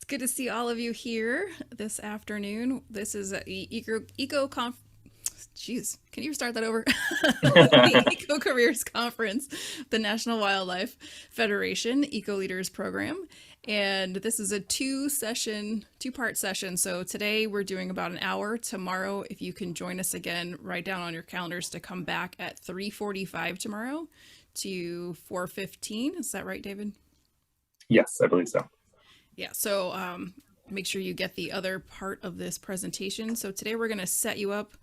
good to see all of you here this afternoon. This is Jeez, can you start that over? The EcoCareers Conference, the National Wildlife Federation Eco Leaders Program. And this is a two-part session. So today we're doing about an hour. Tomorrow, if you can join us again, write down on your calendars to come back at 3:45 tomorrow to 4:15. Is that right, David? Yes, I believe so. Yeah, so make sure you get the other part of this presentation. So today we're going to set you up.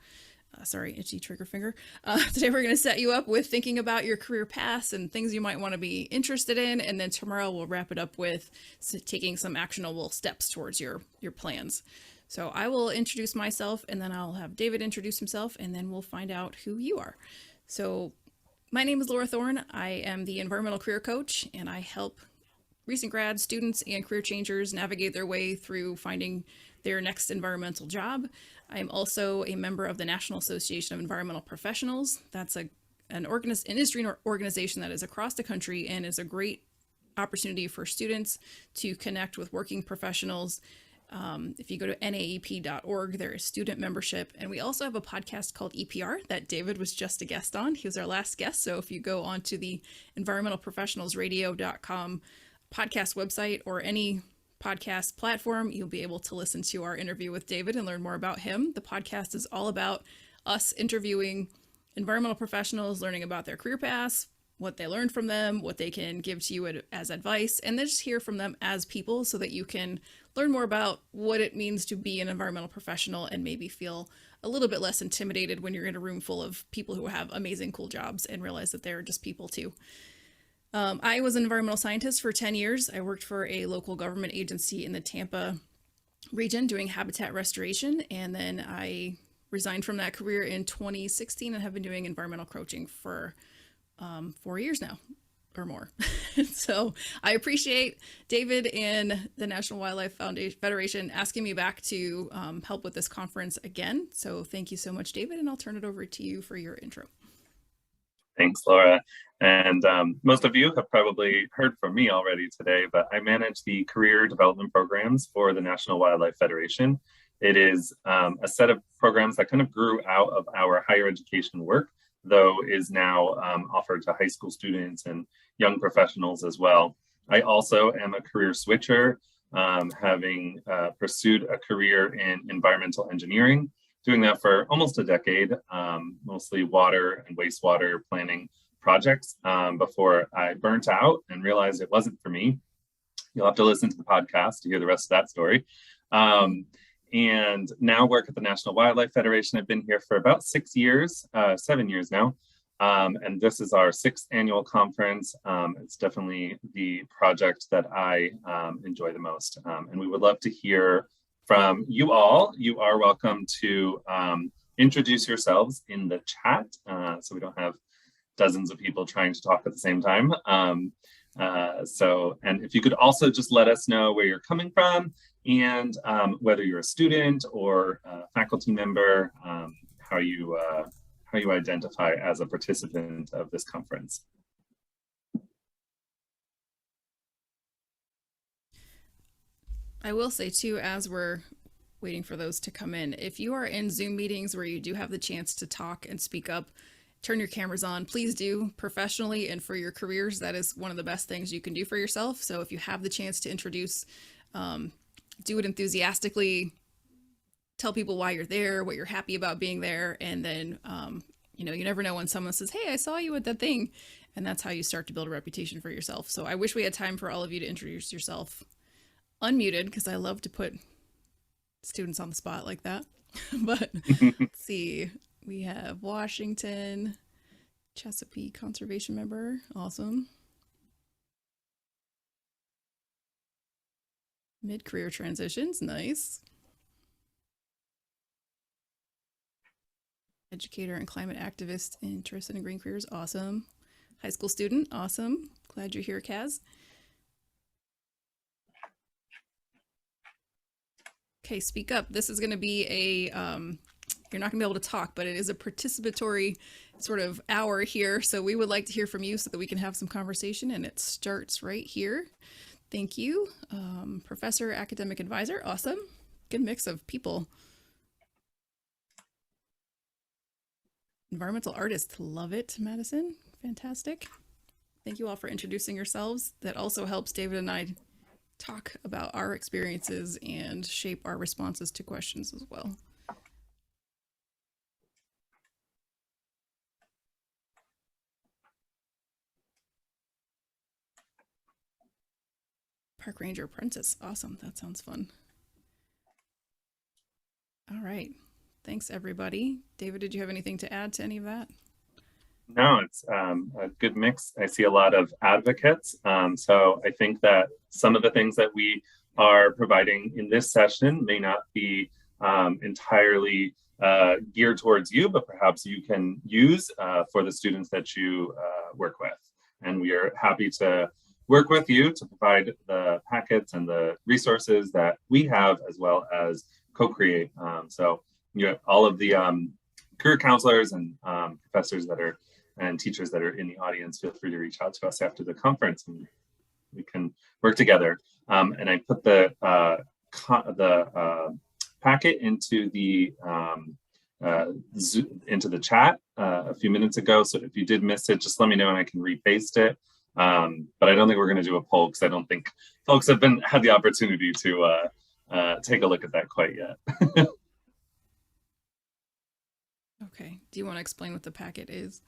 Sorry, itchy trigger finger. Today we're going to set you up with thinking about your career paths and things you might want to be interested in. And then tomorrow we'll wrap it up with taking some actionable steps towards your plans. So I will introduce myself, and then I'll have David introduce himself, and then we'll find out who you are. So my name is Laura Thorne. I am the environmental career coach, and I help recent grad students and career changers navigate their way through finding their next environmental job. I am also a member of the National Association of Environmental Professionals. That's an industry organization that is across the country and is a great opportunity for students to connect with working professionals. If you go to naep.org, there is student membership. And we also have a podcast called EPR that David was just a guest on. He was our last guest. So if you go onto the environmentalprofessionalsradio.com podcast website or any podcast platform, you'll be able to listen to our interview with David and learn more about him. The podcast is all about us interviewing environmental professionals, learning about their career paths, what they learned from them, what they can give to you as advice, and then just hear from them as people so that you can learn more about what it means to be an environmental professional and maybe feel a little bit less intimidated when you're in a room full of people who have amazing, cool jobs and realize that they're just people too. I was an environmental scientist for 10 years. I worked for a local government agency in the Tampa region doing habitat restoration. And then I resigned from that career in 2016 and have been doing environmental coaching for 4 years now or more. So I appreciate David and the National Wildlife Federation asking me back to help with this conference again. So thank you so much, David. And I'll turn it over to you for your intro. Thanks, Laura. And most of you have probably heard from me already today, but I manage the career development programs for the National Wildlife Federation. It is a set of programs that kind of grew out of our higher education work, though is now offered to high school students and young professionals as well. I also am a career switcher, having pursued a career in environmental engineering, doing that for almost a decade, mostly water and wastewater planning projects before I burnt out and realized it wasn't for me. You'll have to listen to the podcast to hear the rest of that story. And now work at the National Wildlife Federation. I've been here for about 7 years now. And this is our 6th annual conference. It's definitely the project that I enjoy the most. And we would love to hear from you all. You are welcome to introduce yourselves in the chat so we don't have dozens of people trying to talk at the same time. And if you could also just let us know where you're coming from and whether you're a student or a faculty member, how you identify as a participant of this conference. I will say too, as we're waiting for those to come in, if you are in Zoom meetings where you do have the chance to talk and speak up, turn your cameras on, please do. Professionally and for your careers, that is one of the best things you can do for yourself. So if you have the chance to introduce, do it enthusiastically, tell people why you're there, what you're happy about being there. And then, you never know when someone says, hey, I saw you at that thing. And that's how you start to build a reputation for yourself. So I wish we had time for all of you to introduce yourself unmuted, because I love to put students on the spot like that. But let's see. We have Washington, Chesapeake conservation member. Awesome. Mid-career transitions. Nice. Educator and climate activist interested in green careers. Awesome. High school student. Awesome. Glad you're here, Kaz. Okay, speak up. This is going to be a, you're not going to be able to talk, but it is a participatory sort of hour here. So we would like to hear from you so that we can have some conversation, and it starts right here. Thank you. Professor, academic advisor, awesome. Good mix of people. Environmental artist, love it, Madison. Fantastic. Thank you all for introducing yourselves. That also helps David and I talk about our experiences and shape our responses to questions as well. Park Ranger Apprentice, awesome. That sounds fun. All right. Thanks, everybody. David, did you have anything to add to any of that? No, it's a good mix. I see a lot of advocates. So I think that some of the things that we are providing in this session may not be entirely geared towards you, but perhaps you can use for the students that you work with. And we are happy to work with you to provide the packets and the resources that we have, as well as co-create. So you know, all of the career counselors and professors that are and teachers that are in the audience, feel free to reach out to us after the conference and we can work together. And I put the packet into the chat a few minutes ago. So if you did miss it, just let me know and I can repaste it. But I don't think we're going to do a poll because I don't think folks have had the opportunity to take a look at that quite yet. Okay. Do you want to explain what the packet is?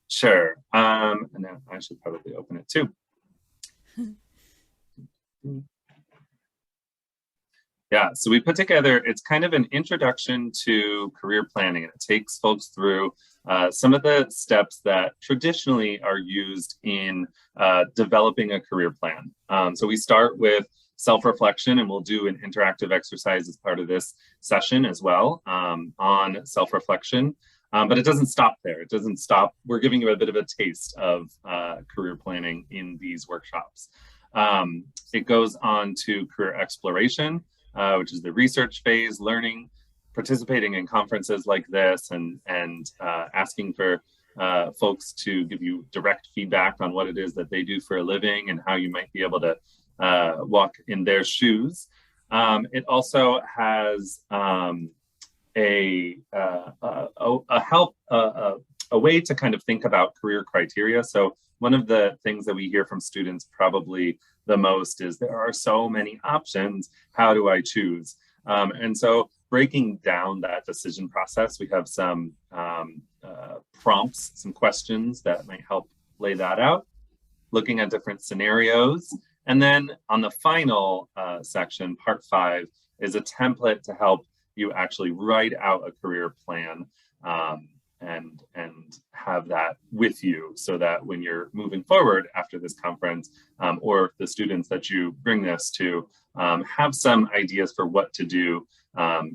Sure. And now I should probably open it too. Yeah, so we put together, it's kind of an introduction to career planning. And it takes folks through some of the steps that traditionally are used in developing a career plan. So we start with self-reflection, and we'll do an interactive exercise as part of this session as well on self-reflection. But it doesn't stop there. It doesn't stop. We're giving you a bit of a taste of career planning in these workshops. It goes on to career exploration, which is the research phase, learning, participating in conferences like this, and asking for folks to give you direct feedback on what it is that they do for a living and how you might be able to walk in their shoes. It also has a way to kind of think about career criteria. So one of the things that we hear from students probably the most is there are so many options. How do I choose? And so breaking down that decision process, we have some prompts, some questions that might help lay that out, looking at different scenarios. And then on the final section, part 5, is a template to help you actually write out a career plan and have that with you so that when you're moving forward after this conference, or the students that you bring this to have some ideas for what to do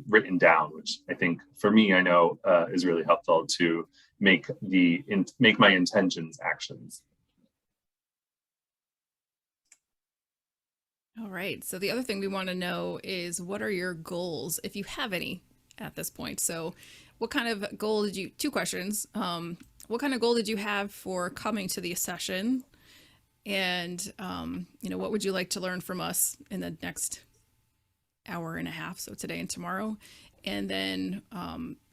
written down, which I think for me, I know is really helpful to make my intentions actions. All right. So the other thing we want to know is, what are your goals, if you have any, at this point? So what kind of goal did you, 2 questions. What kind of goal did you have for coming to the session? And, what would you like to learn from us in the next hour and a half? So today and tomorrow. And then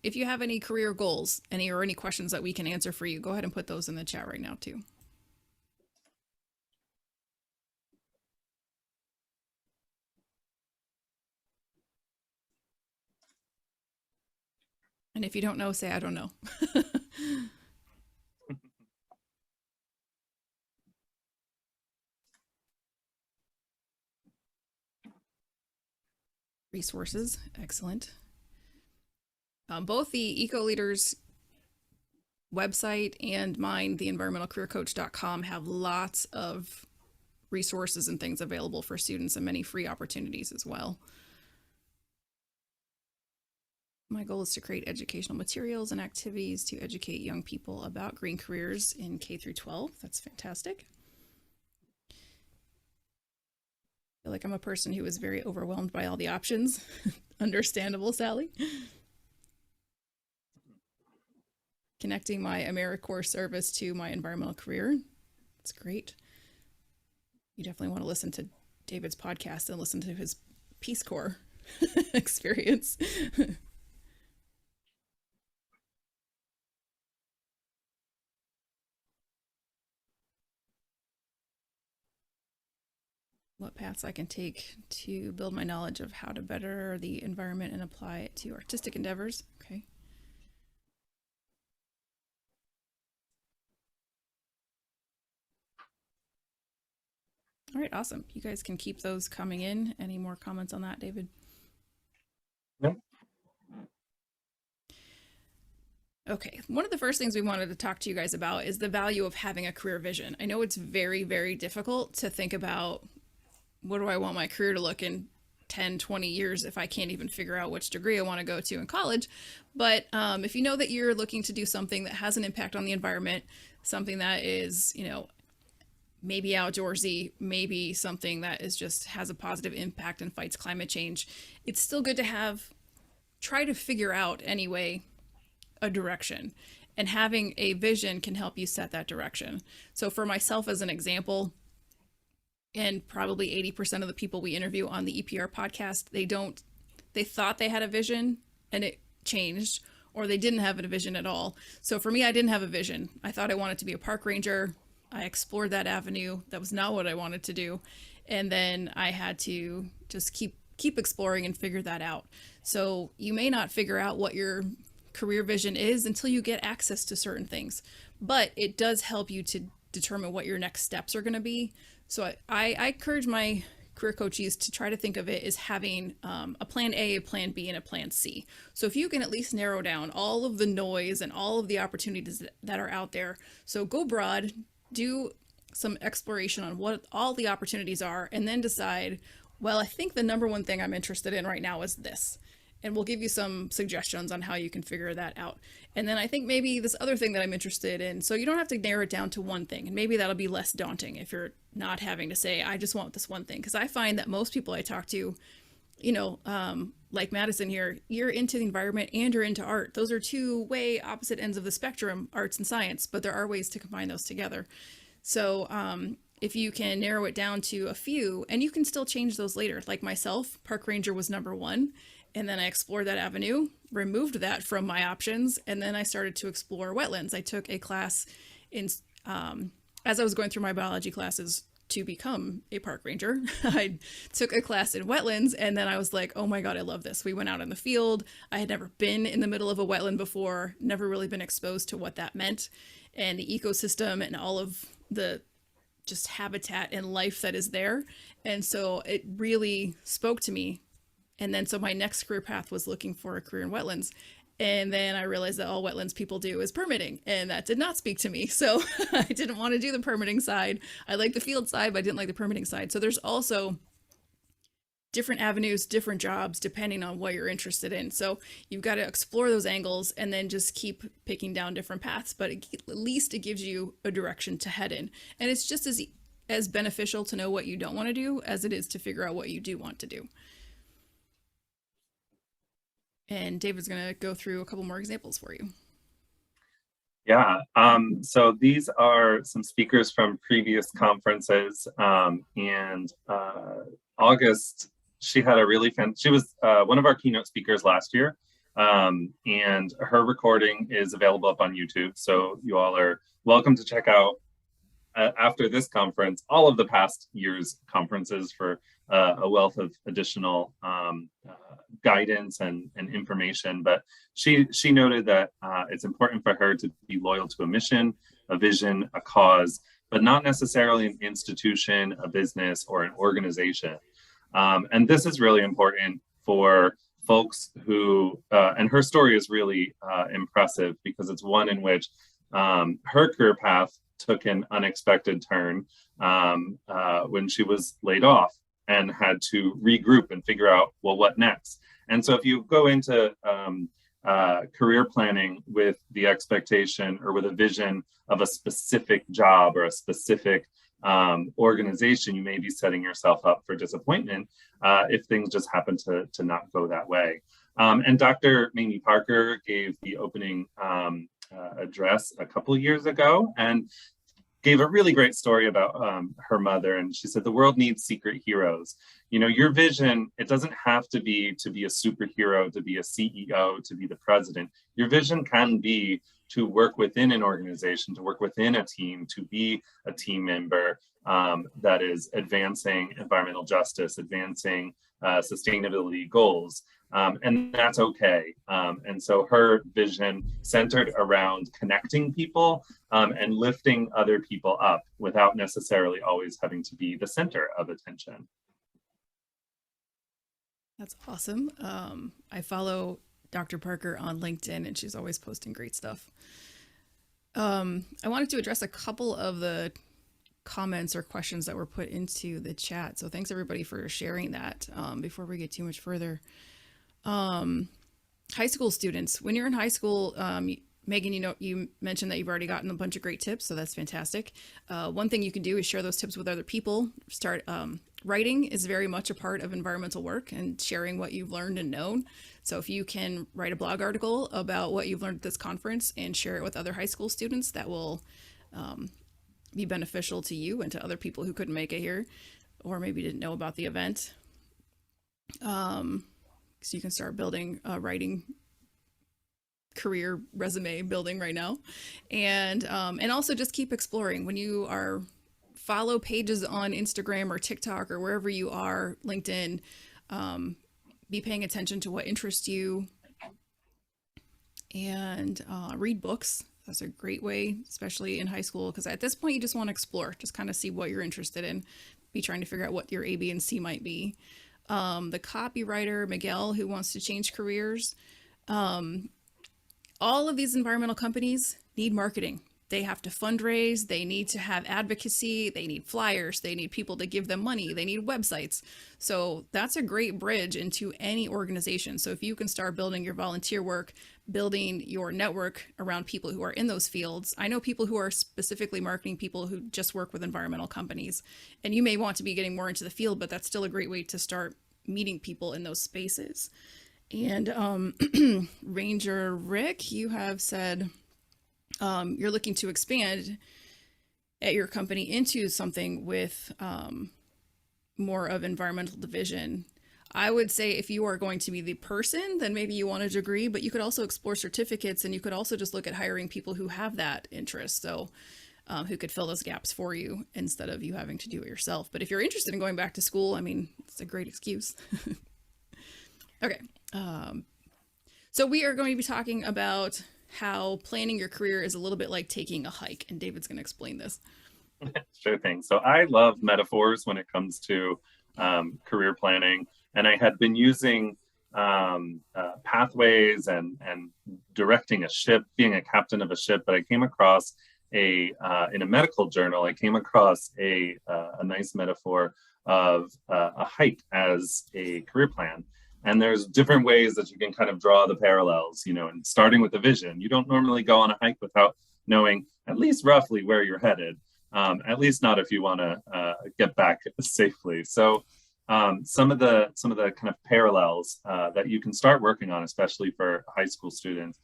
if you have any career goals, any questions that we can answer for you, go ahead and put those in the chat right now too. And if you don't know, say, I don't know. Resources, excellent. Both the EcoLeaders website and mine, the environmentalcareercoach.com, have lots of resources and things available for students and many free opportunities as well. My goal is to create educational materials and activities to educate young people about green careers in K through 12. That's fantastic. I feel like I'm a person who is very overwhelmed by all the options. Understandable, Sally. Connecting my AmeriCorps service to my environmental career. That's great. You definitely want to listen to David's podcast and listen to his Peace Corps experience. What paths I can take to build my knowledge of how to better the environment and apply it to artistic endeavors. Okay. All right, awesome. You guys can keep those coming in. Any more comments on that, David? No. Okay, one of the first things we wanted to talk to you guys about is the value of having a career vision. I know it's very, very difficult to think about, what do I want my career to look in 10, 20 years if I can't even figure out which degree I want to go to in college. But if you know that you're looking to do something that has an impact on the environment, something that is, maybe outdoorsy, maybe something that is just has a positive impact and fights climate change, it's still good to try to figure out anyway a direction. And having a vision can help you set that direction. So for myself as an example, and probably 80% of the people we interview on the EPR podcast, they thought they had a vision and it changed, or they didn't have a vision at all. So for me, I didn't have a vision. I thought I wanted to be a park ranger. I explored that avenue. That was not what I wanted to do. And then I had to just keep exploring and figure that out. So you may not figure out what your career vision is until you get access to certain things, but it does help you to determine what your next steps are going to be. So I encourage my career coaches to try to think of it as having a plan A, a plan B, and a plan C. So if you can at least narrow down all of the noise and all of the opportunities that are out there. So go broad, do some exploration on what all the opportunities are, and then decide, well, I think the number one thing I'm interested in right now is this. And we'll give you some suggestions on how you can figure that out. And then I think maybe this other thing that I'm interested in. So you don't have to narrow it down to one thing. And maybe that'll be less daunting if you're not having to say, I just want this one thing. Because I find that most people I talk to, like Madison here, you're into the environment and you're into art. Those are two way opposite ends of the spectrum, arts and science, but there are ways to combine those together. So if you can narrow it down to a few, and you can still change those later. Like myself, park ranger was number one. And then I explored that avenue, removed that from my options, and then I started to explore wetlands. I took a class as I was going through my biology classes to become a park ranger. I took a class in wetlands, and then I was like, oh my God, I love this. We went out in the field. I had never been in the middle of a wetland before, never really been exposed to what that meant, and the ecosystem and all of the just habitat and life that is there. And so it really spoke to me. And then so my next career path was looking for a career in wetlands. And then I realized that all wetlands people do is permitting, and that did not speak to me. So I didn't want to do the permitting side. I like the field side, but I didn't like the permitting side. So there's also different avenues, different jobs, depending on what you're interested in. So you've got to explore those angles and then just keep picking down different paths. But at least it gives you a direction to head in. And it's just as beneficial to know what you don't want to do as it is to figure out what you do want to do. And David's going to go through a couple more examples for you. Yeah, so these are some speakers from previous conferences. And August, she had a really she was one of our keynote speakers last year. And her recording is available up on YouTube. So you all are welcome to check out after this conference, all of the past year's conferences for a wealth of additional guidance and information. But she noted that it's important for her to be loyal to a mission, a vision, a cause, but not necessarily an institution, a business, or an organization. And this is really important for folks who, and her story is really impressive because it's one in which her career path took an unexpected turn when she was laid off and had to regroup and figure out, well, what next? And so if you go into career planning with the expectation or with a vision of a specific job or a specific organization, you may be setting yourself up for disappointment if things just happen to not go that way. And Dr. Mamie Parker gave the opening address a couple of years ago, and gave a really great story about her mother. And she said, the world needs secret heroes. You know, your vision, it doesn't have to be a superhero, to be a CEO, to be the president. Your vision can be to work within an organization, to work within a team, to be a team member that is advancing environmental justice, advancing sustainability goals. And that's okay. And so her vision centered around connecting people and lifting other people up without necessarily always having to be the center of attention. That's awesome. I follow Dr. Parker on LinkedIn, and she's always posting great stuff. I wanted to address a couple of the comments or questions that were put into the chat. So thanks everybody for sharing that. Before we get too much further, high school students, when you're in high school, Megan, you mentioned that you've already gotten a bunch of great tips, so that's fantastic. One thing you can do is share those tips with other people. Writing is very much a part of environmental work and sharing what you've learned and known. So if you can write a blog article about what you've learned at this conference and share it with other high school students, that will be beneficial to you and to other people who couldn't make it here or maybe didn't know about the event. So you can start building a writing career resume building right now. And also just keep exploring. When you follow pages on Instagram or TikTok or wherever you are, LinkedIn, be paying attention to what interests you, and read books. That's a great way, especially in high school, because at this point you just want to explore, just kind of see what you're interested in, be trying to figure out what your A, B, and C might be. The copywriter, Miguel, who wants to change careers. All of these environmental companies need marketing. They have to fundraise, they need to have advocacy, they need flyers, they need people to give them money, they need websites. So that's a great bridge into any organization. So if you can start building your volunteer work, building your network around people who are in those fields. I know people who are specifically marketing people who just work with environmental companies, and you may want to be getting more into the field, but that's still a great way to start meeting people in those spaces. And Ranger Rick, you have said you're looking to expand at your company into something with more of environmental division. I would say if you are going to be the person, then maybe you want a degree, but you could also explore certificates, and you could also just look at hiring people who have that interest. So who could fill those gaps for you instead of you having to do it yourself. But if you're interested in going back to school, I mean, it's a great excuse. Okay. So we are going to be talking about how planning your career is a little bit like taking a hike, and David's going to explain this. Sure thing. So I love metaphors when it comes to career planning, and I had been using pathways and directing a ship, being a captain of a ship, but I came across in a medical journal, I came across a nice metaphor of a hike as a career plan. And there's different ways that you can kind of draw the parallels, you know, and starting with the vision. You don't normally go on a hike without knowing at least roughly where you're headed, at least not if you want to get back safely. So some of the kind of parallels that you can start working on, especially for high school students,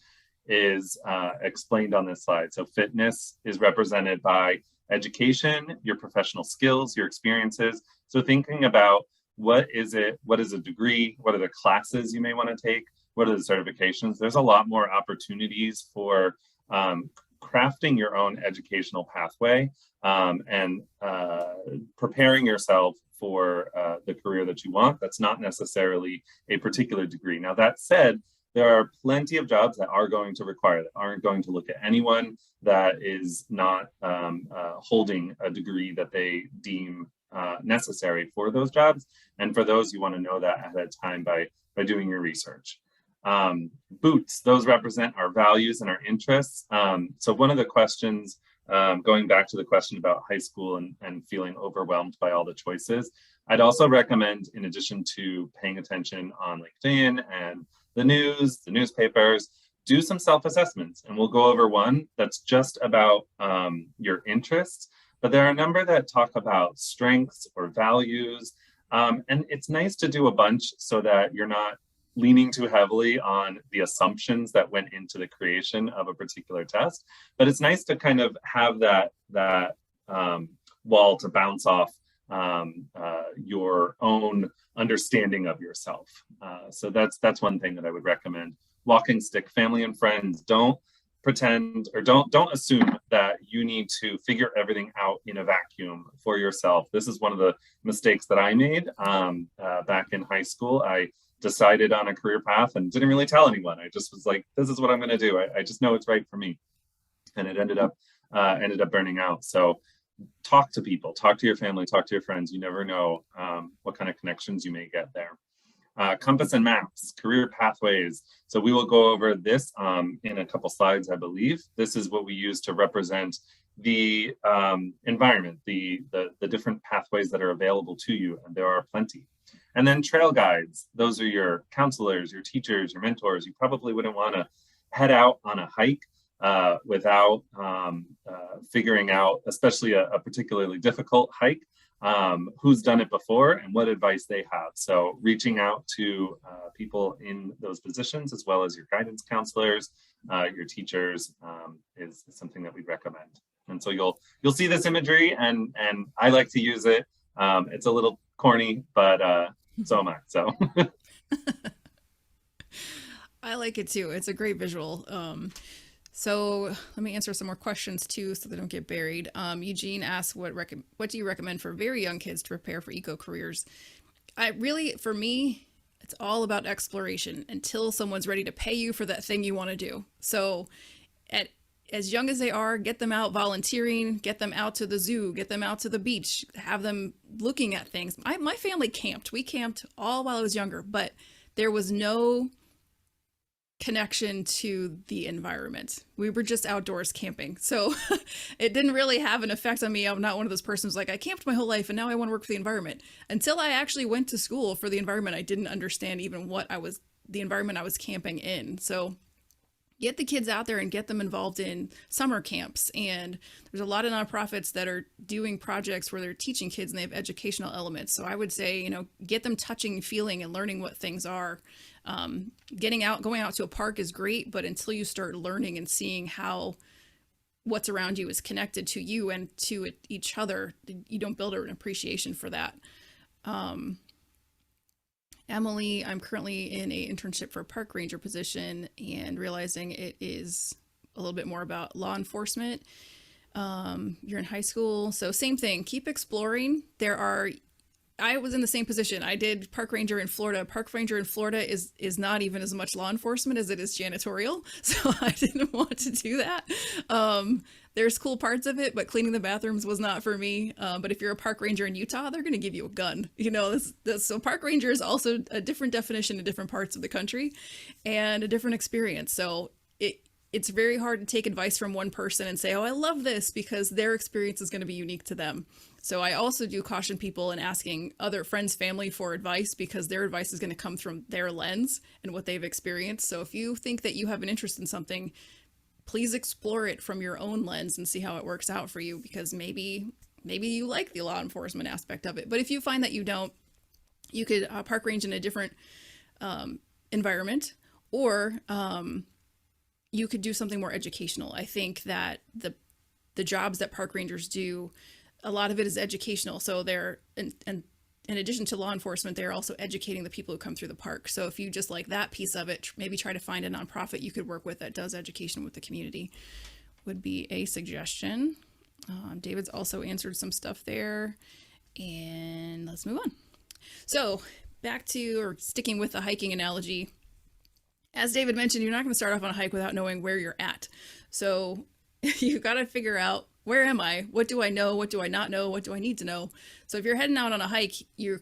is explained on this slide. So fitness is represented by education, your professional skills, your experiences. So thinking about what is a degree, what are the classes you may want to take, what are the certifications. There's a lot more opportunities for crafting your own educational pathway and preparing yourself for the career that you want. That's not necessarily a particular degree. Now, that said, there are plenty of jobs that are going to require, that aren't going to look at anyone that is not holding a degree that they deem necessary for those jobs. And for those, you want to know that ahead of time by doing your research. Boots, those represent our values and our interests. So one of the questions, going back to the question about high school and feeling overwhelmed by all the choices, I'd also recommend, in addition to paying attention on LinkedIn and the news, the newspapers, do some self-assessments. And we'll go over one that's just about your interests, but there are a number that talk about strengths or values. And it's nice to do a bunch so that you're not leaning too heavily on the assumptions that went into the creation of a particular test. But it's nice to kind of have that wall to bounce off your own understanding of yourself. So that's one thing that I would recommend. Walking stick, family and friends, don't pretend or don't assume that you need to figure everything out in a vacuum for yourself. This is one of the mistakes that I made back in high school. I decided on a career path and didn't really tell anyone. I just was like, this is what I'm going to do. I just know it's right for me. And it ended up burning out. So talk to people, talk to your family, talk to your friends. You never know what kind of connections you may get there. Compass and maps, career pathways. So we will go over this in a couple slides, I believe. This is what we use to represent the environment, the different pathways that are available to you, and there are plenty. And then trail guides. Those are your counselors, your teachers, your mentors. You probably wouldn't want to head out on a hike without figuring out, especially a particularly difficult hike, who's done it before and what advice they have. So reaching out to people in those positions, as well as your guidance counselors, your teachers, is something that we'd recommend. And so you'll see this imagery, and I like to use it. It's a little corny, but so am I. So I like it too. It's a great visual. So let me answer some more questions too, so they don't get buried. Eugene asked, what do you recommend for very young kids to prepare for EcoCareers? For me, it's all about exploration until someone's ready to pay you for that thing you want to do. So as young as they are, get them out volunteering, get them out to the zoo, get them out to the beach, have them looking at things. My family camped. We camped all while I was younger, but there was no connection to the environment. We were just outdoors camping. So it didn't really have an effect on me. I'm not one of those persons like, I camped my whole life and now I want to work for the environment. Until I actually went to school for the environment, I didn't understand even the environment I was camping in. So get the kids out there and get them involved in summer camps. And there's a lot of nonprofits that are doing projects where they're teaching kids and they have educational elements. So I would say, get them touching, feeling, and learning what things are. Going out to a park is great, but until you start learning and seeing how what's around you is connected to you and to each other, you don't build an appreciation for that. Emily, I'm currently in a internship for a park ranger position and realizing it is a little bit more about law enforcement. You're in high school, so same thing, keep exploring. I was in the same position. I did park ranger in Florida. Park ranger in Florida is not even as much law enforcement as it is janitorial. So I didn't want to do that. There's cool parts of it, but cleaning the bathrooms was not for me. But if you're a park ranger in Utah, they're going to give you a gun. So park ranger is also a different definition in different parts of the country and a different experience. So it's very hard to take advice from one person and say, oh, I love this, because their experience is going to be unique to them. So I also do caution people in asking other friends, family for advice, because their advice is going to come from their lens and what they've experienced. So if you think that you have an interest in something, please explore it from your own lens and see how it works out for you, because maybe you like the law enforcement aspect of it. But if you find that you don't, you could park range in a different environment, or you could do something more educational. I think that the jobs that park rangers do, a lot of it is educational. So they're, and in addition to law enforcement, they're also educating the people who come through the park. So if you just like that piece of it, maybe try to find a nonprofit you could work with that does education with the community, would be a suggestion. David's also answered some stuff there, and let's move on. So back to, or sticking with the hiking analogy, as David mentioned, you're not going to start off on a hike without knowing where you're at. So you got to figure out, where am I? What do I know? What do I not know? What do I need to know? So if you're heading out on a hike, you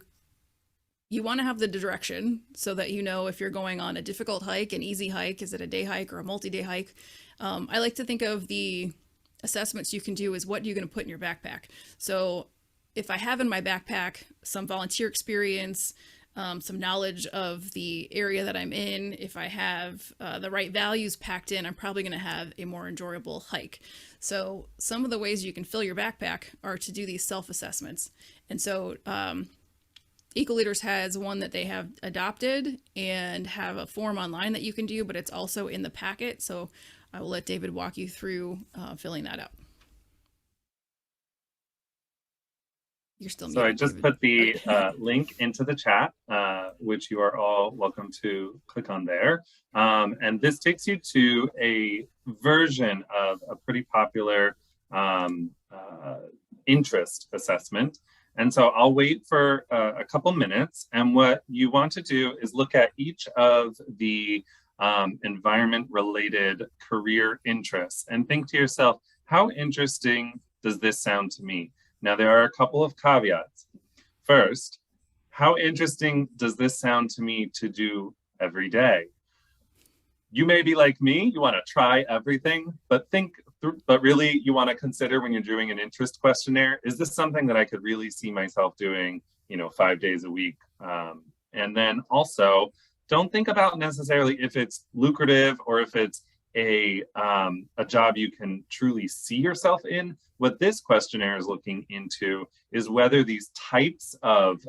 want to have the direction so that you know if you're going on a difficult hike, an easy hike, is it a day hike or a multi-day hike? I like to think of the assessments you can do as what you're going to put in your backpack. So if I have in my backpack some volunteer experience, some knowledge of the area that I'm in, if I have the right values packed in, I'm probably going to have a more enjoyable hike. So some of the ways you can fill your backpack are to do these self-assessments. And so EcoLeaders has one that they have adopted and have a form online that you can do, but it's also in the packet. So I will let David walk you through filling that out. You're still So I muted, just David. put the Okay. link into the chat, which you are all welcome to click on there. And this takes you to a version of a pretty popular interest assessment. And so I'll wait for a couple minutes. And what you want to do is look at each of the environment-related career interests and think to yourself, how interesting does this sound to me? Now, there are a couple of caveats. First, how interesting does this sound to me to do every day? You may be like me, you want to try everything, but really you want to consider when you're doing an interest questionnaire, is this something that I could really see myself doing, 5 days a week? And then also, don't think about necessarily if it's lucrative or if it's a job you can truly see yourself in. What this questionnaire is looking into is whether these types of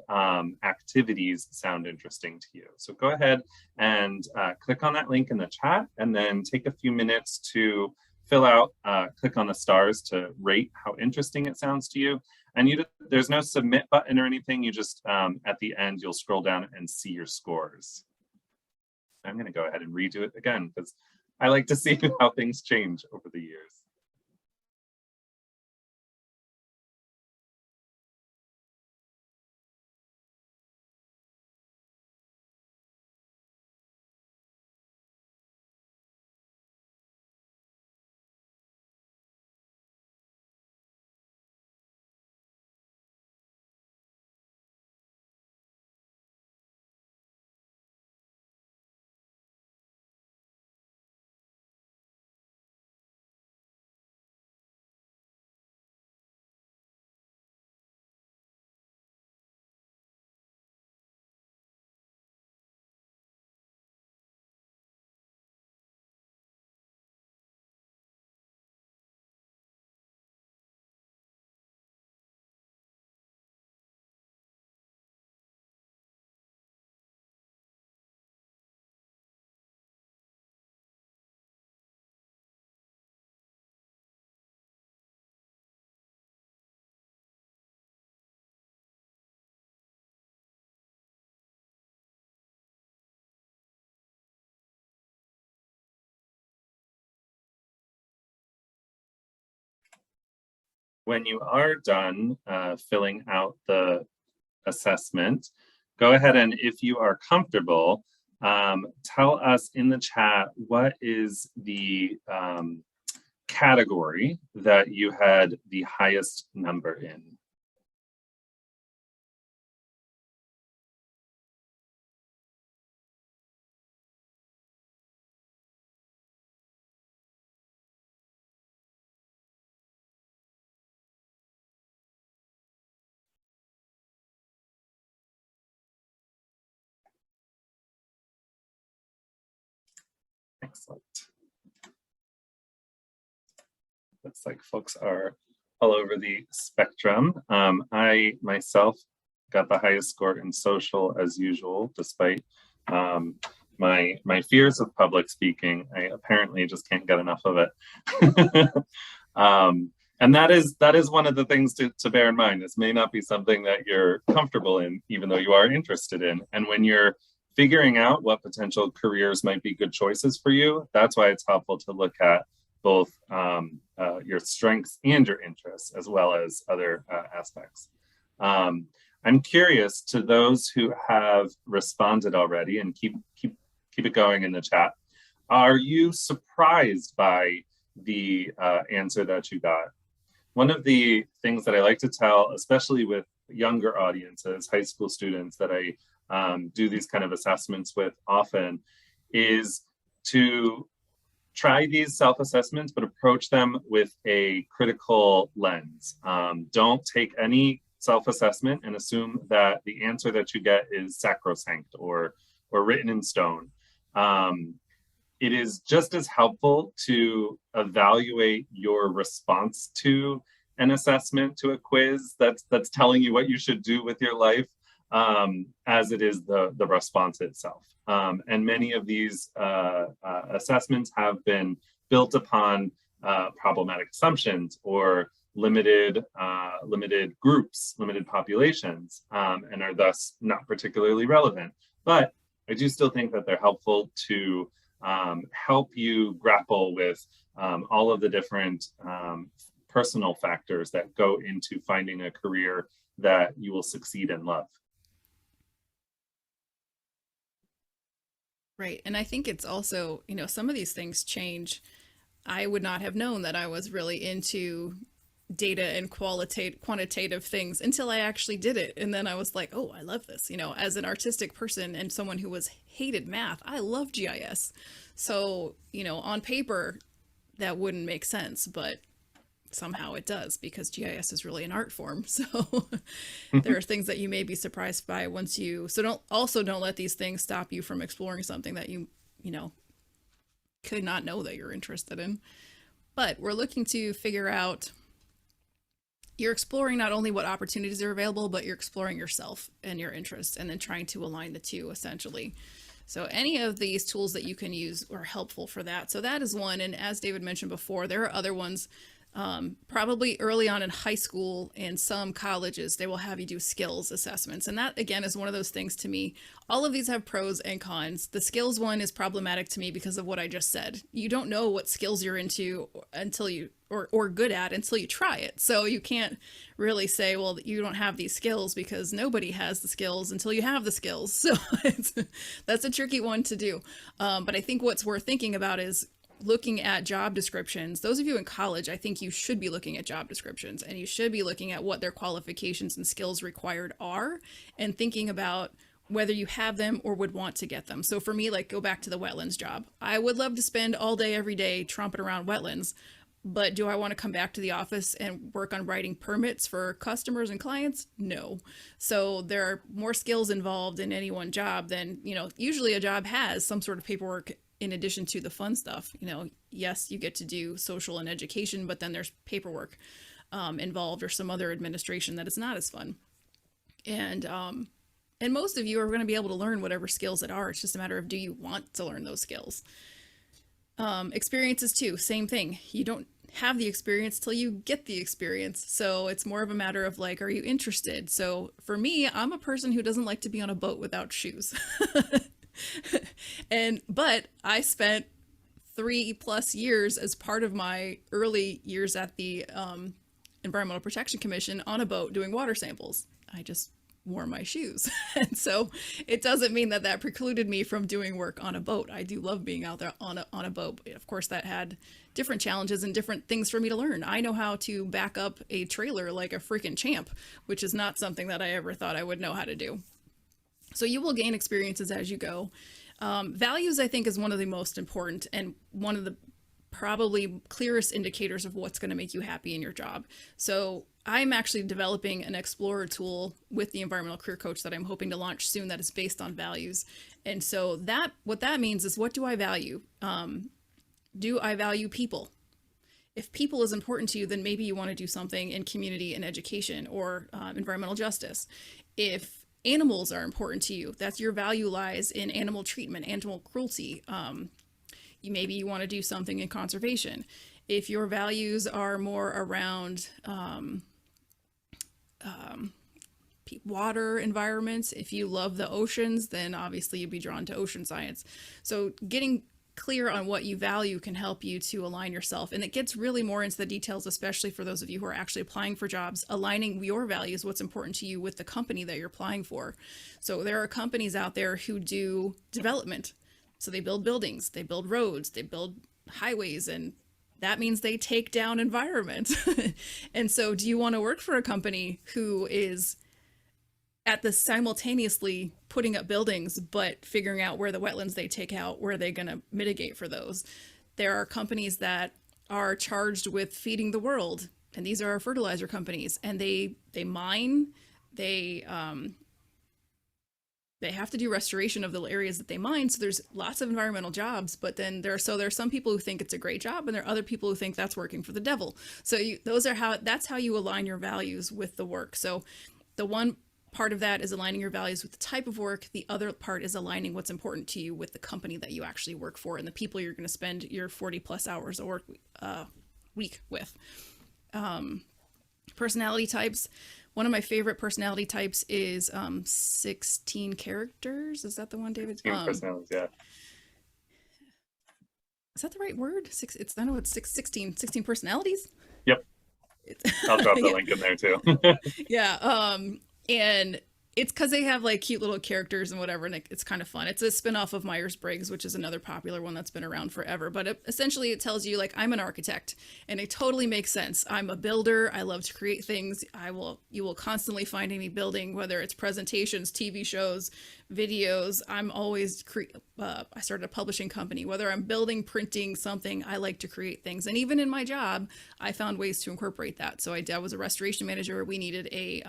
activities sound interesting to you. So go ahead and click on that link in the chat, and then take a few minutes to fill out, click on the stars to rate how interesting it sounds to you. And there's no submit button or anything. You just, at the end, you'll scroll down and see your scores. I'm going to go ahead and redo it again because I like to see how things change over the years. When you are done filling out the assessment, go ahead and, if you are comfortable, tell us in the chat what is the category that you had the highest number in. Excellent. Looks like folks are all over the spectrum. I myself got the highest score in social as usual, despite my fears of public speaking. I apparently just can't get enough of it. And that is one of the things to bear in mind. This may not be something that you're comfortable in, even though you are interested in. And when you're figuring out what potential careers might be good choices for you, that's why it's helpful to look at both your strengths and your interests, as well as other aspects. I'm curious, to those who have responded already, and keep it going in the chat, are you surprised by the answer that you got? One of the things that I like to tell, especially with younger audiences, high school students that I do these kind of assessments with often, is to try these self-assessments, but approach them with a critical lens. Don't take any self-assessment and assume that the answer that you get is sacrosanct or written in stone. It is just as helpful to evaluate your response to an assessment, to a quiz that's telling you what you should do with your life, as it is the response itself. And many of these assessments have been built upon problematic assumptions or limited groups, limited populations, and are thus not particularly relevant. But I do still think that they're helpful to help you grapple with all of the different personal factors that go into finding a career that you will succeed and love. Right. And I think it's also, some of these things change. I would not have known that I was really into data and quantitative things until I actually did it. And then I was like, oh, I love this. As an artistic person and someone who was hated math, I love GIS. So, on paper, that wouldn't make sense, but somehow it does because GIS is really an art form. So there are things that you may be surprised by don't let these things stop you from exploring something that you could not know that you're interested in. But we're looking to figure out, you're exploring not only what opportunities are available, but you're exploring yourself and your interests and then trying to align the two essentially. So any of these tools that you can use are helpful for that. So that is one. And as David mentioned before, there are other ones. Probably early on in high school and some colleges, they will have you do skills assessments. And that, again, is one of those things to me. All of these have pros and cons. The skills one is problematic to me because of what I just said. You don't know what skills you're into until you, or good at until you try it. So you can't really say, well, you don't have these skills because nobody has the skills until you have the skills. So that's a tricky one to do. But I think what's worth thinking about is looking at job descriptions. Those of you in college, I think you should be looking at job descriptions and you should be looking at what their qualifications and skills required are and thinking about whether you have them or would want to get them. So for me, go back to the wetlands job. I would love to spend all day, every day tromping around wetlands, but do I want to come back to the office and work on writing permits for customers and clients? No. So there are more skills involved in any one job than, usually a job has some sort of paperwork in addition to the fun stuff. Yes, you get to do social and education, but then there's paperwork involved or some other administration that is not as fun. And most of you are going to be able to learn whatever skills it are. It's just a matter of, do you want to learn those skills? Experiences too, same thing. You don't have the experience till you get the experience. So it's more of a matter of are you interested? So for me, I'm a person who doesn't like to be on a boat without shoes. But I spent 3+ years as part of my early years at the Environmental Protection Commission on a boat doing water samples. I just wore my shoes. And so it doesn't mean that precluded me from doing work on a boat. I do love being out there on a boat. Of course, that had different challenges and different things for me to learn. I know how to back up a trailer like a freaking champ, which is not something that I ever thought I would know how to do. So you will gain experiences as you go. Values, I think, is one of the most important and one of the probably clearest indicators of what's going to make you happy in your job. So I'm actually developing an Explorer tool with the Environmental Career Coach that I'm hoping to launch soon that is based on values. And so what that means is, what do I value? Do I value people? If people is important to you, then maybe you want to do something in community and education or environmental justice. If animals are important to you, that's your value lies in animal treatment, animal cruelty. Maybe you want to do something in conservation. If your values are more around water environments, if you love the oceans, then obviously you'd be drawn to ocean science. So getting clear on what you value can help you to align yourself. And it gets really more into the details, especially for those of you who are actually applying for jobs, aligning your values, what's important to you, with the company that you're applying for. So there are companies out there who do development. So they build buildings, they build roads, they build highways, and that means they take down environment. And so do you want to work for a company who is at the simultaneously putting up buildings, but figuring out where the wetlands they take out, where are they going to mitigate for those? There are companies that are charged with feeding the world, and these are our fertilizer companies, and they mine, they have to do restoration of the areas that they mine. So there's lots of environmental jobs, but then there are some people who think it's a great job, and there are other people who think that's working for the devil. So that's how you align your values with the work. So the one part of that is aligning your values with the type of work. The other part is aligning what's important to you with the company that you actually work for and the people you're going to spend your 40+ hours a work week with. Personality types. One of my favorite personality types is 16 characters. Is that the one, David? 16 personalities, yeah. Is that the right word? Six. It's I know it's 16 personalities. Yep. It's, I'll drop the yeah, link in there too. yeah. And it's because they have like cute little characters and whatever, and it's kind of fun. It's a spin-off of Myers-Briggs, which is another popular one that's been around forever. But essentially, it tells you like I'm an architect, and it totally makes sense. I'm a builder. I love to create things. You will constantly find me building, whether it's presentations, TV shows, videos. I'm always I started a publishing company. Whether I'm building, printing something, I like to create things. And even in my job, I found ways to incorporate that. So I was a restoration manager. We needed a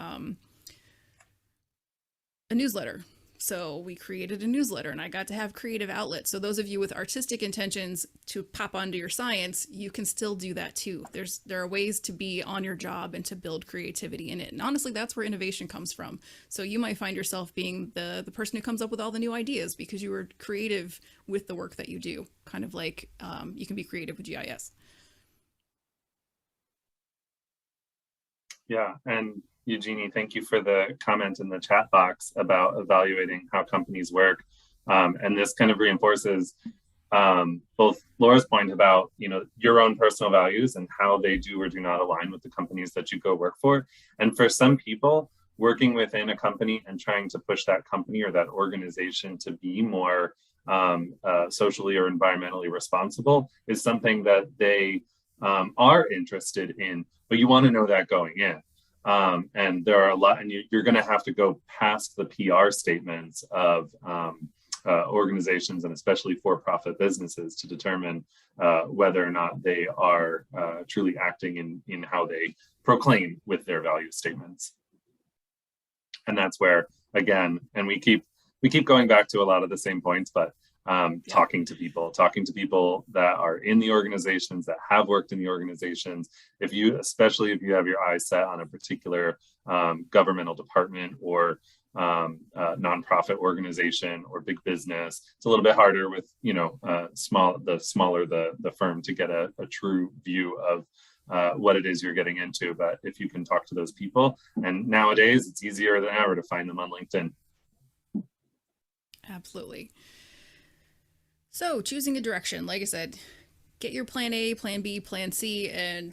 newsletter. So we created a newsletter, and I got to have creative outlets. So those of you with artistic intentions to pop onto your science, you can still do that too. There are ways to be on your job and to build creativity in it. And honestly, that's where innovation comes from. So you might find yourself being the person who comes up with all the new ideas because you were creative with the work that you do. Kind of like you can be creative with GIS. Yeah, and Eugenie, thank you for the comment in the chat box about evaluating how companies work. And this kind of reinforces both Laura's point about your own personal values and how they do or do not align with the companies that you go work for. And for some people, working within a company and trying to push that company or that organization to be more socially or environmentally responsible is something that they are interested in, but you want to know that going in. And there are a lot, and you're going to have to go past the PR statements of organizations and especially for-profit businesses to determine whether or not they are truly acting in how they proclaim with their value statements. And that's where, again, and we keep going back to a lot of the same points, but talking to people that are in the organizations, that have worked in the organizations. Especially if you have your eyes set on a particular governmental department or nonprofit organization or big business, it's a little bit harder with the smaller the firm to get a true view of what it is you're getting into. But if you can talk to those people, and nowadays it's easier than ever to find them on LinkedIn. Absolutely. So choosing a direction, like I said, get your plan A, plan B, plan C, and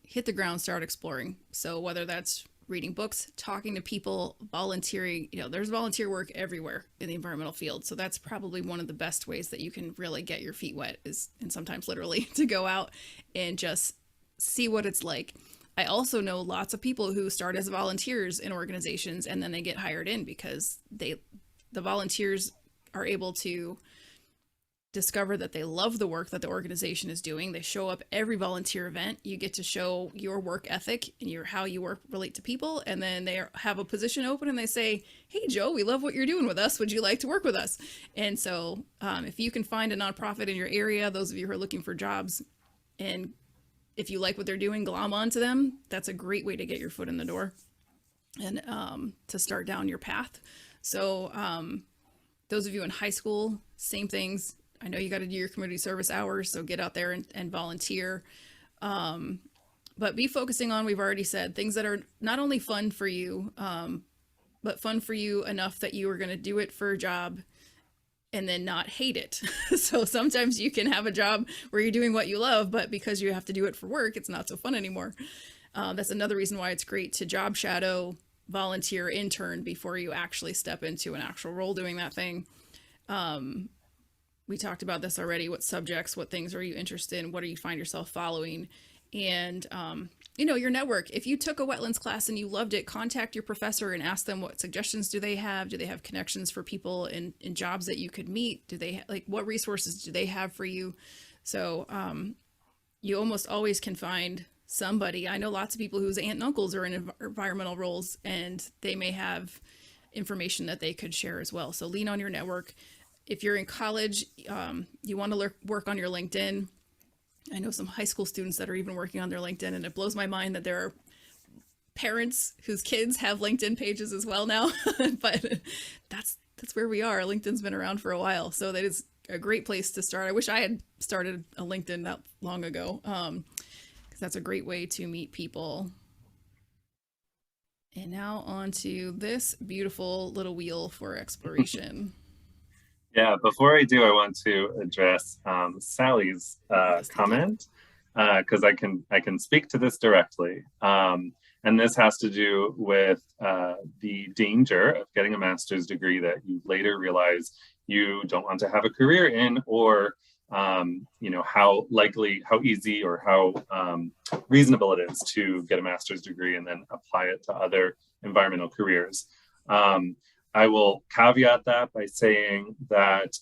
hit the ground, start exploring. So whether that's reading books, talking to people, volunteering, there's volunteer work everywhere in the environmental field. So that's probably one of the best ways that you can really get your feet wet and sometimes literally to go out and just see what it's like. I also know lots of people who start as volunteers in organizations and then they get hired in because the volunteers are able to discover that they love the work that the organization is doing. They show up every volunteer event. You get to show your work ethic and how you relate to people. And then they have a position open and they say, hey, Joe, we love what you're doing with us. Would you like to work with us? And so if you can find a nonprofit in your area, those of you who are looking for jobs, and if you like what they're doing, glom onto them. That's a great way to get your foot in the door and to start down your path. So those of you in high school, same things. I know you got to do your community service hours, so get out there and volunteer. But be focusing on, we've already said, things that are not only fun for you, but fun for you enough that you are going to do it for a job and then not hate it. So sometimes you can have a job where you're doing what you love, but because you have to do it for work, it's not so fun anymore. That's another reason why it's great to job shadow, volunteer, intern before you actually step into an actual role doing that thing. We talked about this already. What subjects, what things are you interested in? What do you find yourself following? And, your network. If you took a wetlands class and you loved it, contact your professor and ask them what suggestions do they have? Do they have connections for people in jobs that you could meet? Do they what resources do they have for you? So you almost always can find somebody. I know lots of people whose aunt and uncles are in environmental roles and they may have information that they could share as well. So lean on your network. If you're in college, you want to work on your LinkedIn. I know some high school students that are even working on their LinkedIn, and it blows my mind that there are parents whose kids have LinkedIn pages as well now. But that's where we are. LinkedIn's been around for a while, so that is a great place to start. I wish I had started a LinkedIn that long ago, because that's a great way to meet people And now on to this beautiful little wheel for exploration. Yeah, before I do, I want to address Sally's Yes, thank you. comment because I can speak to this directly, and this has to do with the danger of getting a master's degree that you later realize you don't want to have a career in, or how likely, how easy, or how reasonable it is to get a master's degree and then apply it to other environmental careers. Um, I will caveat that by saying that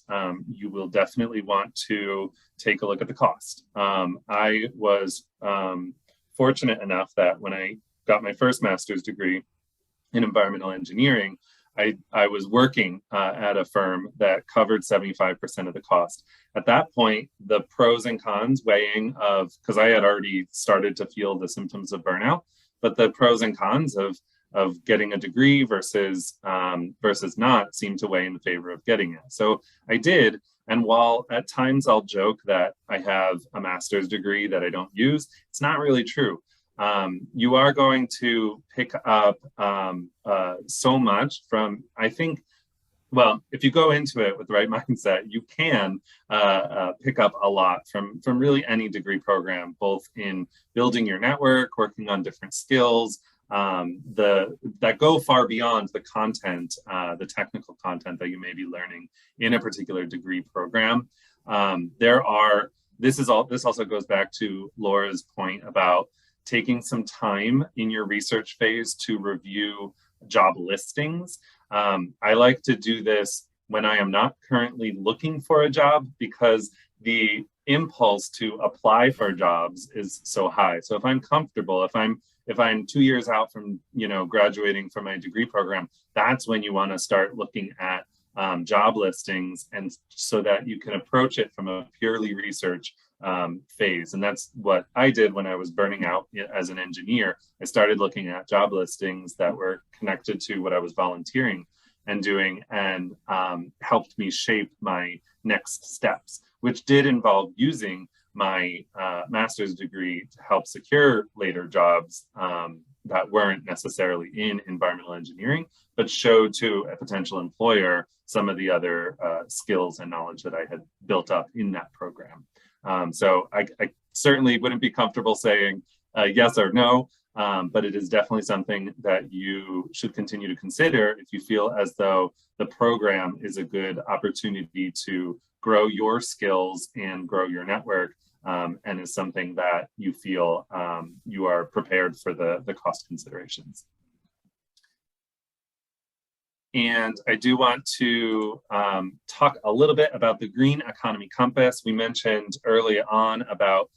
you will definitely want to take a look at the cost. I was fortunate enough that when I got my first master's degree in environmental engineering, I was working at a firm that covered 75% of the cost. At that point, the pros and cons weighing of, because I had already started to feel the symptoms of burnout, but the pros and cons of getting a degree versus not seemed to weigh in favor of getting it. So I did. And while at times I'll joke that I have a master's degree that I don't use, it's not really true. You are going to pick up so much from, I think, well, if you go into it with the right mindset, you can pick up a lot from really any degree program, both in building your network, working on different skills, that go far beyond the content, the technical content that you may be learning in a particular degree program. There are This also goes back to Laura's point about taking some time in your research phase to review job listings. I like to do this when I am not currently looking for a job because the impulse to apply for jobs is so high. So if I'm comfortable, if I'm 2 years out from graduating from my degree program, that's when you want to start looking at job listings, and so that you can approach it from a purely research phase. And that's what I did when I was burning out as an engineer. I started looking at job listings that were connected to what I was volunteering and doing, and helped me shape my next steps, which did involve using my master's degree to help secure later jobs that weren't necessarily in environmental engineering, but showed to a potential employer some of the other skills and knowledge that I had built up in that program. So I certainly wouldn't be comfortable saying yes or no, but it is definitely something that you should continue to consider if you feel as though the program is a good opportunity to grow your skills and grow your network, and is something that you feel you are prepared for the cost considerations. And I do want to talk a little bit about the Green Economy Compass. We mentioned early on about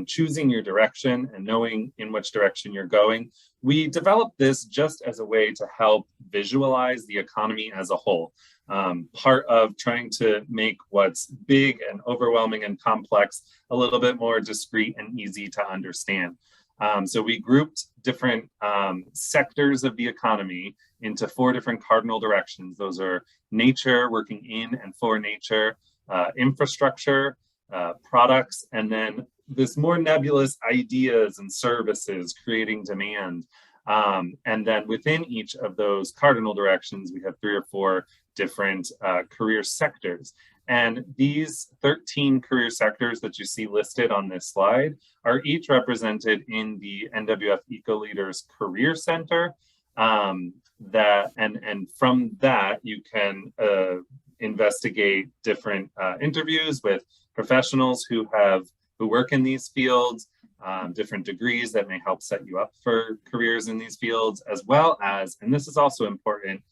choosing your direction and knowing in which direction you're going. We developed this just as a way to help visualize the economy as a whole. Part of trying to make what's big and overwhelming and complex a little bit more discrete and easy to understand. So we grouped different sectors of the economy into 4 different cardinal directions. Those are nature, working in and for nature, infrastructure, products, and then this more nebulous ideas and services creating demand. And then within each of those cardinal directions, we have 3 or 4 different career sectors. And these 13 career sectors that you see listed on this slide are each represented in the NWF EcoLeaders Career Center. And from that, you can investigate different interviews with professionals who work in these fields, different degrees that may help set you up for careers in these fields, as well as, and this is also important,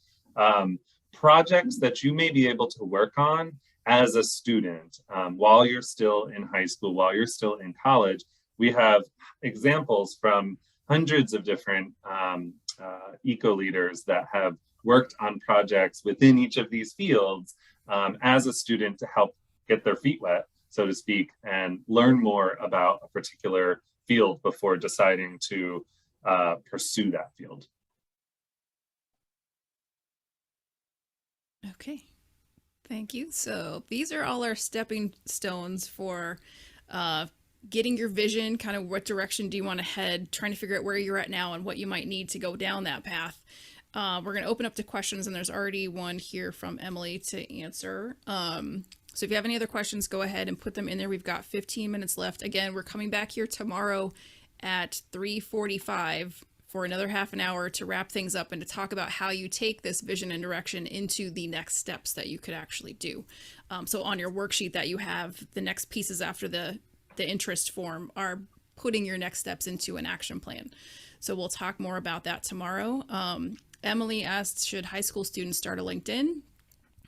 projects that you may be able to work on as a student while you're still in high school, while you're still in college. We have examples from hundreds of different eco leaders that have worked on projects within each of these fields as a student to help get their feet wet, so to speak, and learn more about a particular field before deciding to pursue that field. Okay, thank you. So these are all our stepping stones for getting your vision, kind of what direction do you want to head, trying to figure out where you're at now and what you might need to go down that path. We're going to open up to questions, and there's already one here from Emily to answer. So if you have any other questions, go ahead and put them in there. We've got 15 minutes left. Again, we're coming back here tomorrow at 3:45 for another half an hour to wrap things up and to talk about how you take this vision and direction into the next steps that you could actually do. So on your worksheet that you have, the next pieces after the interest form are putting your next steps into an action plan. So we'll talk more about that tomorrow. Emily asked, should high school students start a LinkedIn?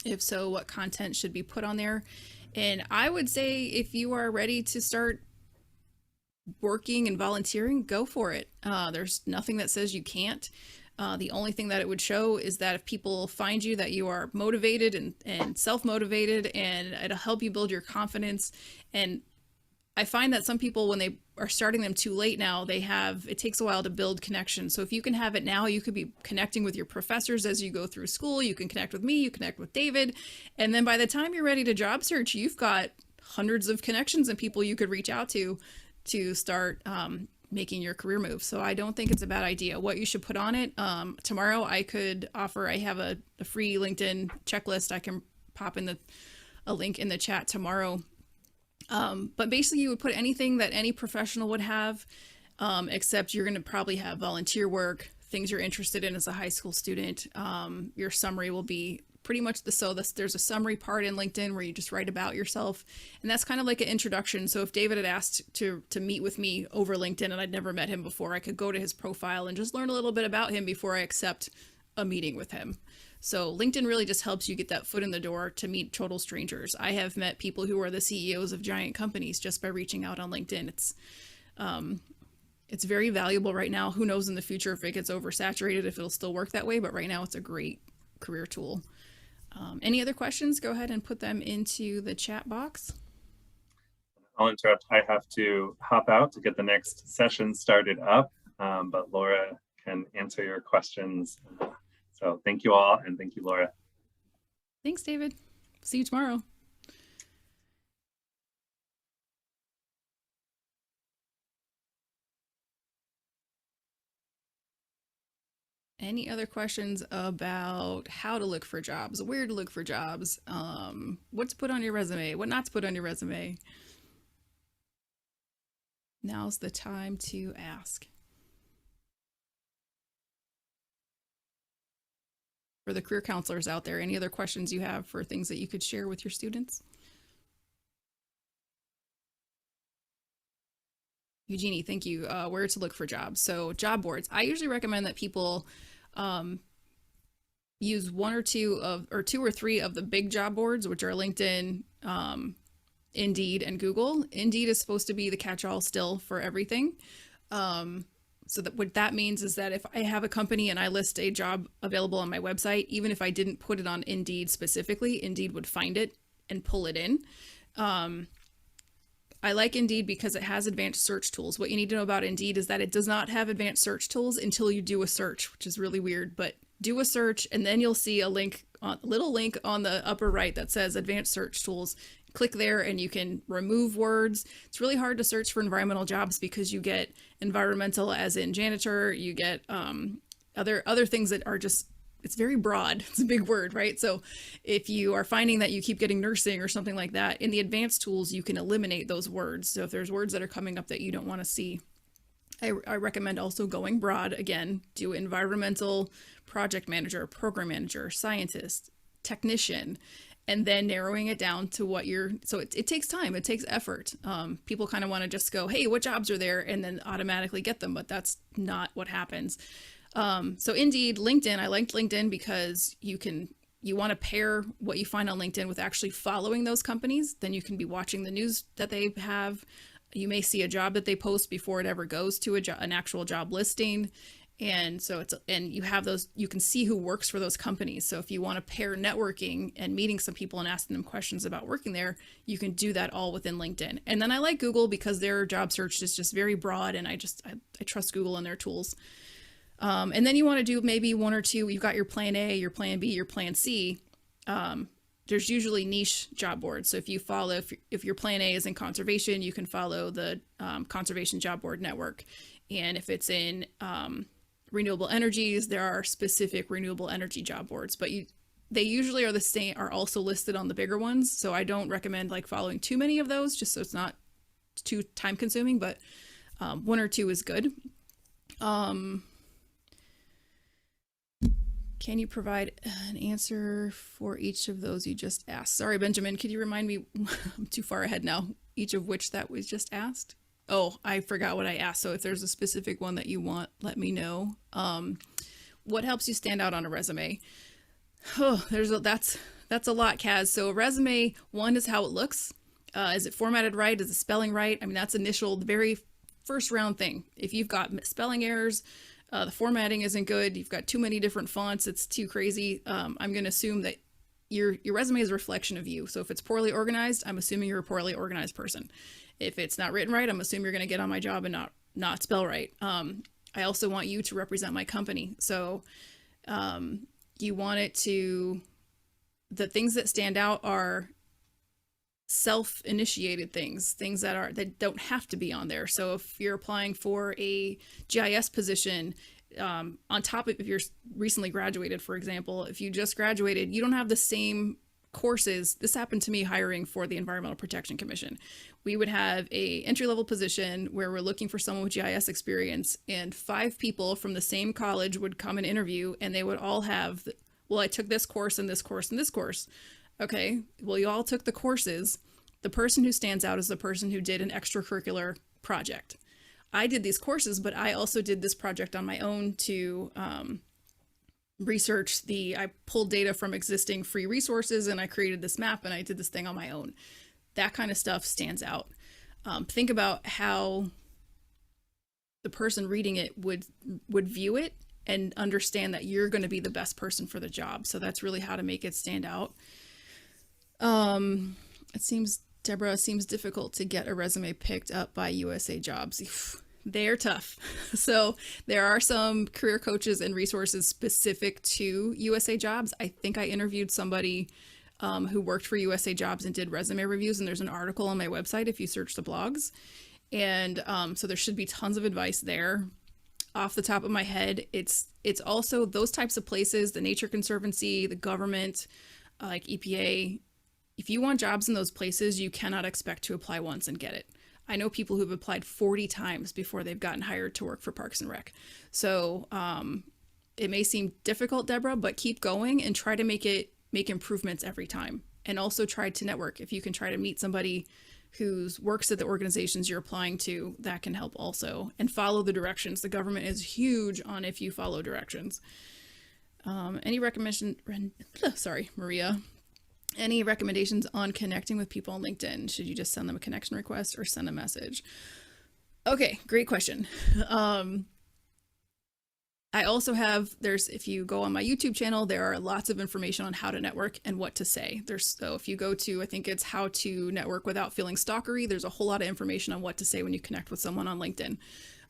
If so, what content should be put on there? And I would say if you are ready to start working and volunteering, go for it. There's nothing that says you can't. The only thing that it would show is that if people find you that you are motivated and self-motivated, and it'll help you build your confidence. And I find that some people, when they are starting them too late now, it takes a while to build connections. So if you can have it now, you could be connecting with your professors as you go through school. You can connect with me, you connect with David. And then by the time you're ready to job search, you've got hundreds of connections and people you could reach out to start making your career move. So I don't think it's a bad idea. What you should put on it, tomorrow I have a free LinkedIn checklist. I can pop in a link in the chat tomorrow. But basically you would put anything that any professional would have, except you're going to probably have volunteer work, things you're interested in as a high school student. Your summary will be pretty much there's a summary part in LinkedIn where you just write about yourself. And that's kind of like an introduction. So if David had asked to meet with me over LinkedIn and I'd never met him before, I could go to his profile and just learn a little bit about him before I accept a meeting with him. So LinkedIn really just helps you get that foot in the door to meet total strangers. I have met people who are the CEOs of giant companies just by reaching out on LinkedIn. It's very valuable right now. Who knows in the future if it gets oversaturated, if it'll still work that way, but right now it's a great career tool. Any other questions? Go ahead and put them into the chat box. I'll interrupt. I have to hop out to get the next session started up, but Laura can answer your questions. So thank you all, and thank you, Laura. Thanks, David. See you tomorrow. Any other questions about how to look for jobs, where to look for jobs, what to put on your resume, what not to put on your resume? Now's the time to ask. For the career counselors out there, any other questions you have for things that you could share with your students? Eugenie, thank you. Where to look for jobs. So job boards. I usually recommend that people use two or three of the big job boards, which are LinkedIn, Indeed, and Google. Indeed is supposed to be the catch-all still for everything. So that what that means is that if I have a company and I list a job available on my website, even if I didn't put it on Indeed specifically, Indeed would find it and pull it in. I like Indeed because it has advanced search tools. What you need to know about Indeed is that it does not have advanced search tools until you do a search, which is really weird, but do a search and then you'll see a little link on the upper right that says advanced search tools. Click there and you can remove words. It's really hard to search for environmental jobs because you get environmental as in janitor, you get other things that are just, it's very broad. It's a big word, right? So if you are finding that you keep getting nursing or something like that, in the advanced tools, you can eliminate those words. So if there's words that are coming up that you don't want to see, I recommend also going broad. Again, do environmental, project manager, program manager, scientist, technician, and then narrowing it down to what so it takes time, it takes effort. People kind of want to just go, hey, what jobs are there? And then automatically get them, but that's not what happens. So Indeed, LinkedIn, I liked LinkedIn because you want to pair what you find on LinkedIn with actually following those companies. Then you can be watching the news that they have. You may see a job that they post before it ever goes to an actual job listing. And so you have those, you can see who works for those companies. So if you want to pair networking and meeting some people and asking them questions about working there, you can do that all within LinkedIn. And then I like Google because their job search is just very broad, and I trust Google and their tools. And then you want to do maybe one or two. You've got your plan A, your plan B, your plan C. there's usually niche job boards. So if you follow, if your plan A is in conservation, you can follow the Conservation Job Board Network. And if it's in renewable energies, there are specific renewable energy job boards, but they usually are the same, are also listed on the bigger ones. So I don't recommend like following too many of those, just so it's not too time consuming, but one or two is good. Can you provide an answer for each of those you just asked? Sorry, Benjamin, could you remind me? I'm too far ahead now. Each of which that was just asked? Oh, I forgot what I asked. So if there's a specific one that you want, let me know. What helps you stand out on a resume? Oh, that's a lot, Kaz. So a resume, one is how it looks. Is it formatted right? Is the spelling right? I mean, that's initial, the very first round thing. If you've got spelling errors, the formatting isn't good, you've got too many different fonts, it's too crazy, I'm going to assume that your resume is a reflection of you. So if it's poorly organized, I'm assuming you're a poorly organized person. If it's not written right, I'm assuming you're going to get on my job and not spell right. I also want you to represent my company. So you want it to, the things that stand out are self-initiated things that don't have to be on there. So if you're applying for a GIS position, on top of, if you're recently graduated, for example, if you just graduated, you don't have the same courses. This happened to me hiring for the Environmental Protection Commission. We would have a entry-level position where we're looking for someone with GIS experience, and 5 people from the same college would come and interview, and they would all have, well, I took this course and this course and this course. Okay, well, you all took the courses. The person who stands out is the person who did an extracurricular project. I did these courses, but I also did this project on my own to research I pulled data from existing free resources, and I created this map, and I did this thing on my own. That kind of stuff stands out. Think about how the person reading it would view it and understand that you're going to be the best person for the job. So that's really how to make it stand out. Deborah, seems difficult to get a resume picked up by USA Jobs. They're tough. So there are some career coaches and resources specific to USA Jobs. I think I interviewed somebody who worked for USA Jobs and did resume reviews, and there's an article on my website if you search the blogs. And so there should be tons of advice there. Off the top of my head, it's also those types of places, the Nature Conservancy, the government, like EPA. If you want jobs in those places, you cannot expect to apply once and get it. I know people who've applied 40 times before they've gotten hired to work for Parks and Rec. So it may seem difficult, Deborah, but keep going and try to make improvements every time. And also try to network. If you can try to meet somebody who works at the organizations you're applying to, that can help also. And follow the directions. The government is huge on if you follow directions. Any recommendation? Sorry, Maria. Any recommendations on connecting with people on LinkedIn? Should you just send them a connection request or send a message? Okay, great question. I also have, if you go on my YouTube channel, there are lots of information on how to network and what to say. So if you go to, I think it's how to network without feeling stalkery, there's a whole lot of information on what to say when you connect with someone on LinkedIn.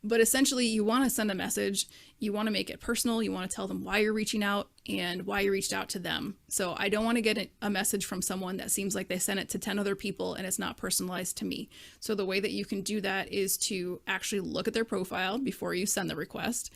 But essentially, you want to send a message, you want to make it personal, you want to tell them why you're reaching out and why you reached out to them. So I don't want to get a message from someone that seems like they sent it to 10 other people and it's not personalized to me. So the way that you can do that is to actually look at their profile before you send the request,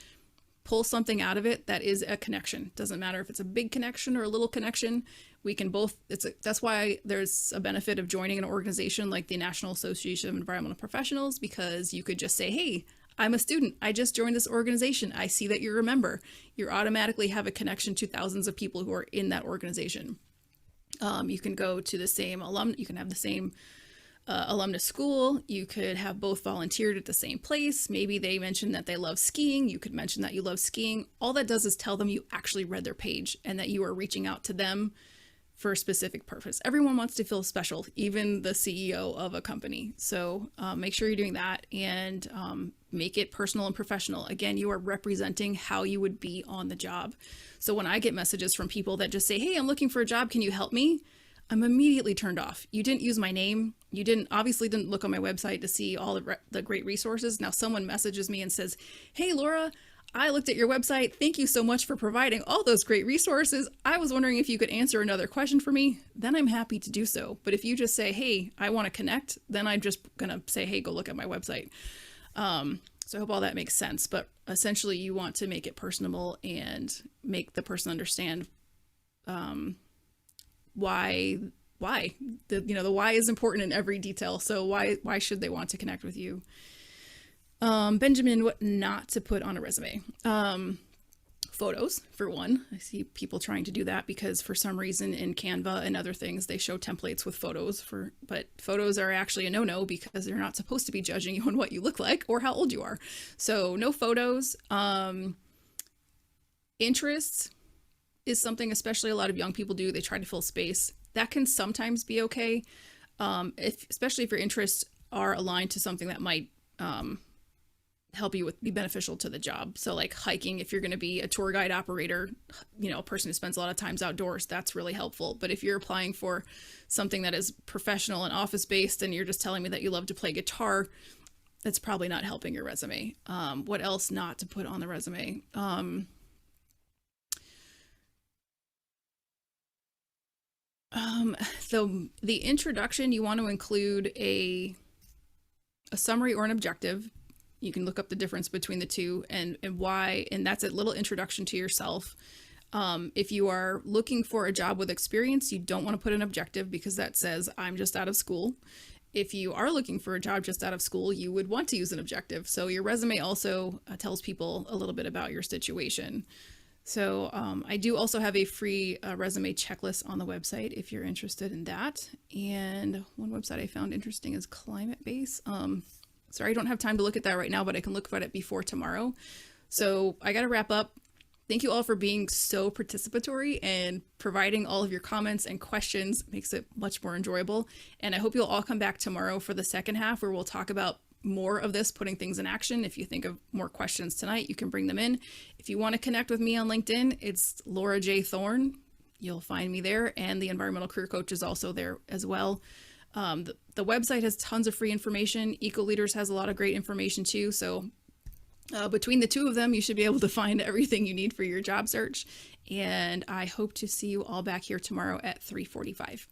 pull something out of it that is a connection. Doesn't matter if it's a big connection or a little connection. We can both, that's why there's a benefit of joining an organization like the National Association of Environmental Professionals, because you could just say, hey, I'm a student. I just joined this organization. I see that you're a member. You automatically have a connection to thousands of people who are in that organization. You can go to the same you can have the same alumnus school. You could have both volunteered at the same place. Maybe they mentioned that they love skiing. You could mention that you love skiing. All that does is tell them you actually read their page and that you are reaching out to them for a specific purpose. Everyone wants to feel special, even the CEO of a company. So make sure you're doing that and make it personal and professional. Again, you are representing how you would be on the job. So when I get messages from people that just say, hey, I'm looking for a job, can you help me? I'm immediately turned off. You didn't use my name. You obviously didn't look on my website to see all the great resources. Now someone messages me and says, hey, Laura, I looked at your website. Thank you so much for providing all those great resources. I was wondering if you could answer another question for me. Then I'm happy to do so. But if you just say, hey, I want to connect, then I'm just going to say, hey, go look at my website. So I hope all that makes sense. But essentially, you want to make it personable and make the person understand why the why is important in every detail. So why should they want to connect with you? Benjamin, what not to put on a resume? Photos, for one. I see people trying to do that because for some reason in Canva and other things they show templates with photos but photos are actually a no-no because they're not supposed to be judging you on what you look like or how old you are. So no photos. Interests is something especially a lot of young people do. They try to fill space. That can sometimes be okay, especially if your interests are aligned to something that might help you be beneficial to the job. So like hiking, if you're going to be a tour guide operator, a person who spends a lot of times outdoors, that's really helpful. But if you're applying for something that is professional and office based and you're just telling me that you love to play guitar, that's probably not helping your resume. What else not to put on the resume? The introduction, you want to include a summary or an objective. You can look up the difference between the two and why, and that's a little introduction to yourself. If you are looking for a job with experience, you don't want to put an objective because that says, I'm just out of school. If you are looking for a job just out of school, you would want to use an objective. So your resume also tells people a little bit about your situation. So I do also have a free resume checklist on the website if you're interested in that. And one website I found interesting is Climate Base. Sorry, I don't have time to look at that right now, but I can look at it before tomorrow. So I got to wrap up. Thank you all for being so participatory and providing all of your comments and questions. Makes it much more enjoyable. And I hope you'll all come back tomorrow for the second half where we'll talk about more of this, putting things in action. If you think of more questions tonight, you can bring them in. If you want to connect with me on LinkedIn, it's Laura J. Thorne. You'll find me there. And the Environmental Career Coach is also there as well. The website has tons of free information. EcoLeaders has a lot of great information too. So between the two of them, you should be able to find everything you need for your job search. And I hope to see you all back here tomorrow at 3:45.